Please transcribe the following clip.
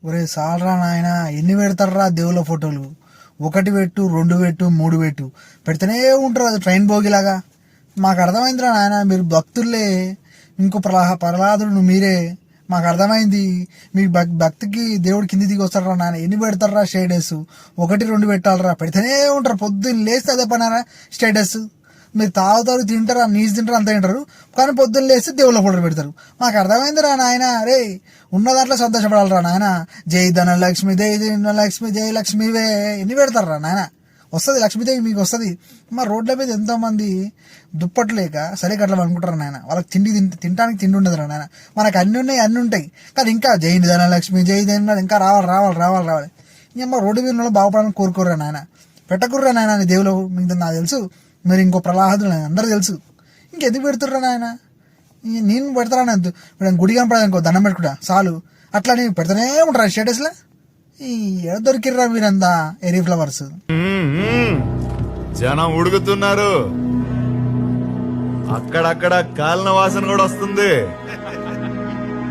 ఒరే సాలరా నాయన, ఎన్ని పెడతారా దేవుళ్ళ ఫోటోలు? ఒకటి పెట్టు, రెండు పెట్టు, మూడు పెట్టు, పెడితేనే ఉంటారు. అది ట్రైన్ భోగిలాగా. మాకు అర్థమైందిరా నాయన, మీరు భక్తులే. ఇంకో ప్రహ్లాదుడు మీరే. మాకు అర్థమైంది. మీ భక్తికి దేవుడు కింది దిగి వస్తారా నాయన. ఎన్ని పెడతారా స్టేటస్? ఒకటి రెండు పెట్టాలరా, పెడితేనే ఉంటారు. పొద్దున్న లేస్తే అదే పనారా స్టేటస్. మీరు తాగుతారు, తింటారు, నీసు తింటారు, అంతా తింటారు, కానీ పొద్దున్న లేస్తే దేవుళ్ళ ఫోటోలు పెడతారు. మాకు అర్థమైందిరా నాయన. రే, ఉన్న దాంట్లో సంతోషపడాలరా నాయన. జై ధనలక్ష్మి, జై ధనలక్ష్మి, జై లక్ష్మివే ఎన్ని పెడతారా నాయన. వస్తుంది లక్ష్మీదేవి, మీకు వస్తుంది. మా రోడ్ల మీద ఎంతో మంది దుప్పట్లు లేక సరే గట్ల అనుకుంటారు నాయన. వాళ్ళకి తినడానికి తిండి ఉండదురా నాయన. మనకు అన్ని ఉన్నాయి, అన్ని ఉంటాయి, కానీ ఇంకా జై ధనలక్ష్మి, జై ధన ఇంకా రావాలి. ఇంకా రోడ్డు మీద బాగుపడాలని కోరుకోర్రా నాయన. పెట్టకుర్రా నాయన నీ దేవుళ్ళు. మీకు నాకు తెలుసు, మీరు ఇంకో ప్రహ్లాదులు అందరూ తెలుసు. ఇంకెందుకు పెడుతుర్రా నాయన? నేను పెడతారా? ఇప్పుడు గుడి కనపడదు ఇంకో దండం పెట్టుకుంటా చాలు. అట్లా నేను పెడతానే ఉంటారా స్టేటస్లో? ఈ ఎడ దొరికిర్రా మీరంతా ఎరీ ఫ్లవర్స్. జనం ఉడుకుతున్నారు, అక్కడక్కడ కాలిన వాసన కూడా వస్తుంది.